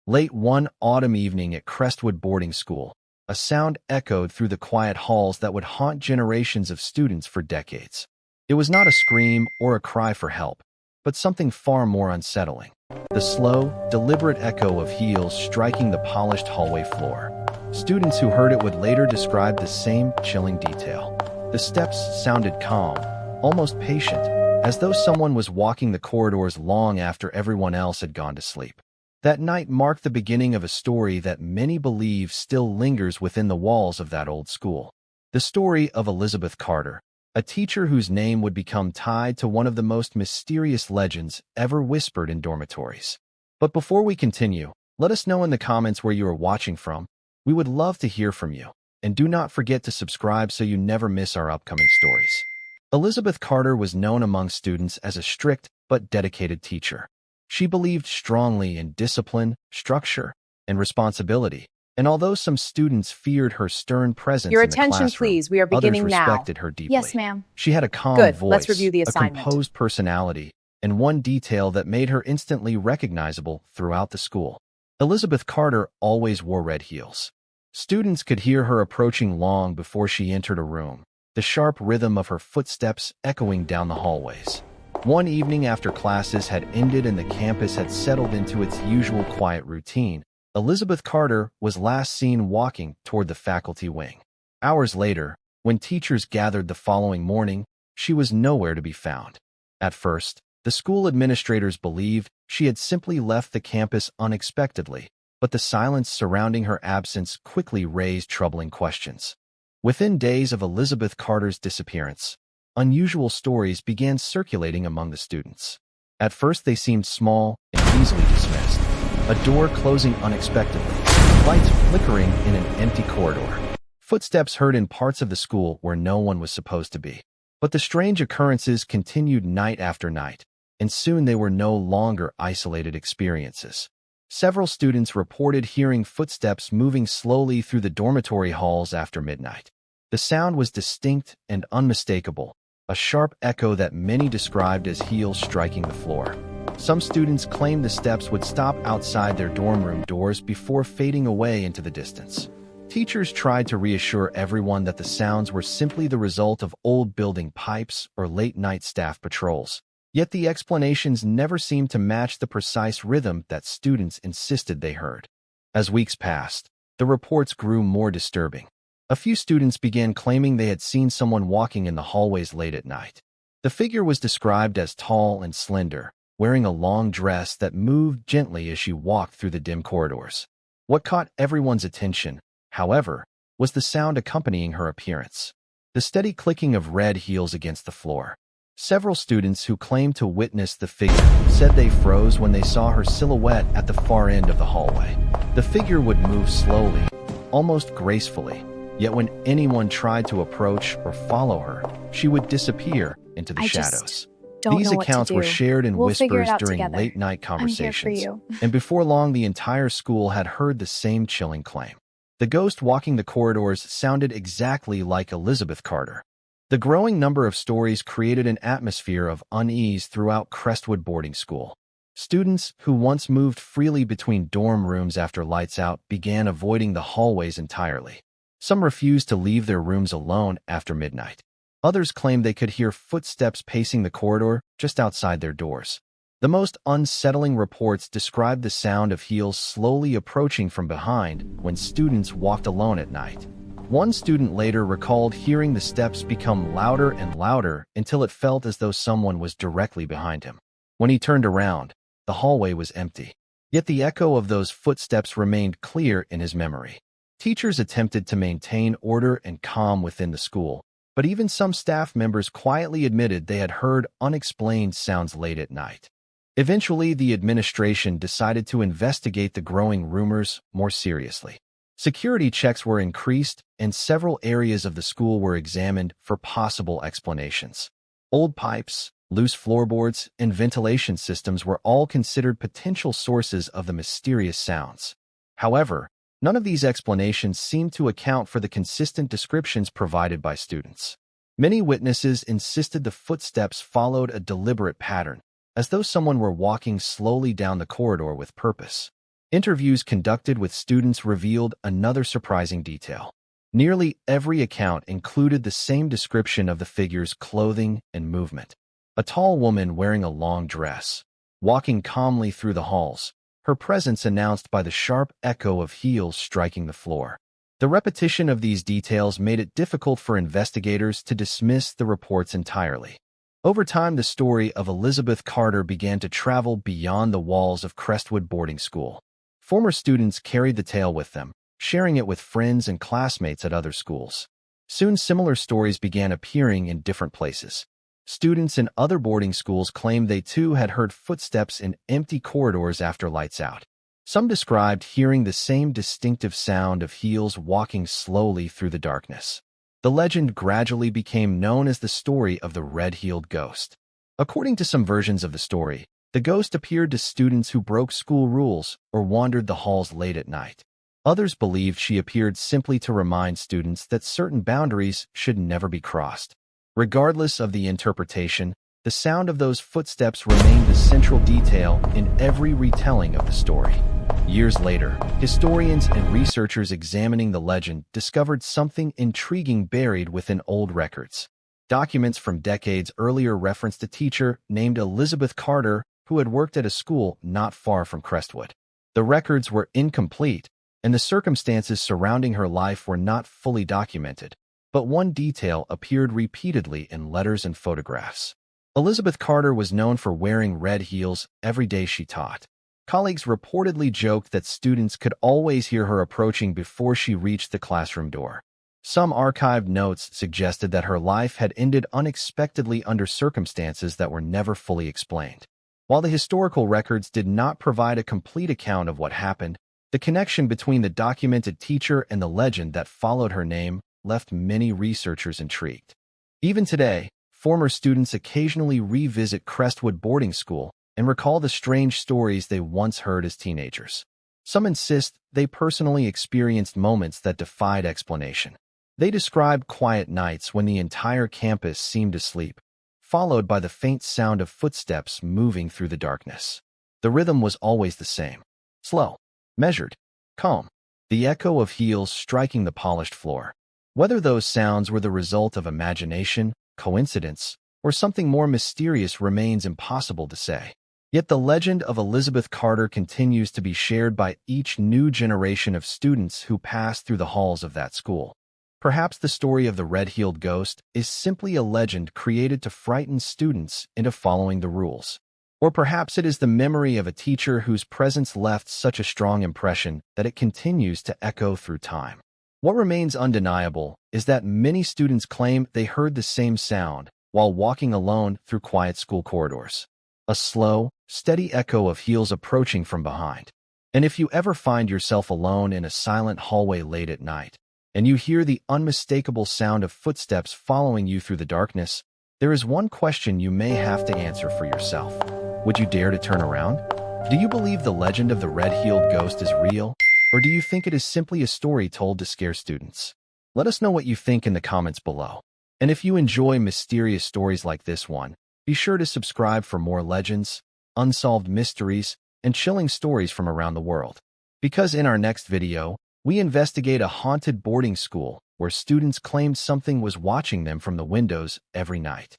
Late one autumn evening at Crestwood boarding school, a sound echoed through the quiet halls that would haunt generations of students for decades. It was not a scream or a cry for help, but something far more unsettling. The slow, deliberate echo of heels striking the polished hallway floor. Students who heard it would later describe the same chilling detail. The steps sounded calm, almost patient, as though someone was walking the corridors long after everyone else had gone to sleep. That night marked the beginning of a story that many believe still lingers within the walls of that old school. The story of Elizabeth Carter, a teacher whose name would become tied to one of the most mysterious legends ever whispered in dormitories. But before we continue, let us know in the comments where you are watching from. We would love to hear from you. And do not forget to subscribe so you never miss our upcoming stories. Elizabeth Carter was known among students as a strict but dedicated teacher. She believed strongly in discipline, structure, and responsibility, and although some students feared her stern presence Your in the attention, classroom, please. We are beginning others now. respected her deeply. Yes, ma'am. She had a calm Good. voice, Let's review the a assignment. composed personality, and one detail that made her instantly recognizable throughout the school. Elizabeth Carter always wore red heels. Students could hear her approaching long before she entered a room, the sharp rhythm of her footsteps echoing down the hallways. One evening after classes had ended and the campus had settled into its usual quiet routine, Elizabeth Carter was last seen walking toward the faculty wing. Hours later, when teachers gathered the following morning, she was nowhere to be found. At first, the school administrators believed she had simply left the campus unexpectedly, but the silence surrounding her absence quickly raised troubling questions. Within days of Elizabeth Carter's disappearance, unusual stories began circulating among the students. At first they seemed small and easily dismissed. A door closing unexpectedly, lights flickering in an empty corridor, footsteps heard in parts of the school where no one was supposed to be. But the strange occurrences continued night after night, and soon they were no longer isolated experiences. Several students reported hearing footsteps moving slowly through the dormitory halls after midnight. The sound was distinct and unmistakable, a sharp echo that many described as heels striking the floor. Some students claimed the steps would stop outside their dorm room doors before fading away into the distance. Teachers tried to reassure everyone that the sounds were simply the result of old building pipes or late-night staff patrols. Yet the explanations never seemed to match the precise rhythm that students insisted they heard. As weeks passed, the reports grew more disturbing. A few students began claiming they had seen someone walking in the hallways late at night. The figure was described as tall and slender, wearing a long dress that moved gently as she walked through the dim corridors. What caught everyone's attention, however, was the sound accompanying her appearance. The steady clicking of red heels against the floor. Several students who claimed to witness the figure said they froze when they saw her silhouette at the far end of the hallway. The figure would move slowly, almost gracefully, yet when anyone tried to approach or follow her, she would disappear into the shadows. These accounts were shared in whispers during late-night conversations, and before long the entire school had heard the same chilling claim. The ghost walking the corridors sounded exactly like Elizabeth Carter. The growing number of stories created an atmosphere of unease throughout Crestwood boarding school. Students who once moved freely between dorm rooms after lights out began avoiding the hallways entirely. Some refused to leave their rooms alone after midnight. Others claimed they could hear footsteps pacing the corridor just outside their doors. The most unsettling reports described the sound of heels slowly approaching from behind when students walked alone at night. One student later recalled hearing the steps become louder and louder until it felt as though someone was directly behind him. When he turned around, the hallway was empty. Yet the echo of those footsteps remained clear in his memory. Teachers attempted to maintain order and calm within the school, but even some staff members quietly admitted they had heard unexplained sounds late at night. Eventually, the administration decided to investigate the growing rumors more seriously. Security checks were increased, and several areas of the school were examined for possible explanations. Old pipes, loose floorboards, and ventilation systems were all considered potential sources of the mysterious sounds. However, none of these explanations seemed to account for the consistent descriptions provided by students. Many witnesses insisted the footsteps followed a deliberate pattern, as though someone were walking slowly down the corridor with purpose. Interviews conducted with students revealed another surprising detail. Nearly every account included the same description of the figure's clothing and movement. A tall woman wearing a long dress, walking calmly through the halls, her presence announced by the sharp echo of heels striking the floor. The repetition of these details made it difficult for investigators to dismiss the reports entirely. Over time, the story of Elizabeth Carter began to travel beyond the walls of Crestwood boarding school. Former students carried the tale with them, sharing it with friends and classmates at other schools. Soon, similar stories began appearing in different places. Students in other boarding schools claimed they too had heard footsteps in empty corridors after lights out. Some described hearing the same distinctive sound of heels walking slowly through the darkness. The legend gradually became known as the story of the red-heeled ghost. According to some versions of the story, the ghost appeared to students who broke school rules or wandered the halls late at night. Others believed she appeared simply to remind students that certain boundaries should never be crossed. Regardless of the interpretation, the sound of those footsteps remained the central detail in every retelling of the story. Years later, historians and researchers examining the legend discovered something intriguing buried within old records. Documents from decades earlier referenced a teacher named Elizabeth Carter who had worked at a school not far from Crestwood. The records were incomplete, and the circumstances surrounding her life were not fully documented, but one detail appeared repeatedly in letters and photographs. Elizabeth Carter was known for wearing red heels every day she taught. Colleagues reportedly joked that students could always hear her approaching before she reached the classroom door. Some archived notes suggested that her life had ended unexpectedly under circumstances that were never fully explained. While the historical records did not provide a complete account of what happened, the connection between the documented teacher and the legend that followed her name left many researchers intrigued. Even today, former students occasionally revisit Crestwood boarding school and recall the strange stories they once heard as teenagers. Some insist they personally experienced moments that defied explanation. They describe quiet nights when the entire campus seemed asleep, followed by the faint sound of footsteps moving through the darkness. The rhythm was always the same: slow, measured, calm, the echo of heels striking the polished floor. Whether those sounds were the result of imagination, coincidence, or something more mysterious remains impossible to say. Yet the legend of Elizabeth Carter continues to be shared by each new generation of students who pass through the halls of that school. Perhaps the story of the red-heeled ghost is simply a legend created to frighten students into following the rules. Or perhaps it is the memory of a teacher whose presence left such a strong impression that it continues to echo through time. What remains undeniable is that many students claim they heard the same sound while walking alone through quiet school corridors. A slow, steady echo of heels approaching from behind. And if you ever find yourself alone in a silent hallway late at night, and you hear the unmistakable sound of footsteps following you through the darkness, there is one question you may have to answer for yourself. Would you dare to turn around? Do you believe the legend of the red-heeled ghost is real, or do you think it is simply a story told to scare students? Let us know what you think in the comments below. And if you enjoy mysterious stories like this one, be sure to subscribe for more legends, unsolved mysteries, and chilling stories from around the world. Because in our next video, we investigate a haunted boarding school where students claimed something was watching them from the windows every night.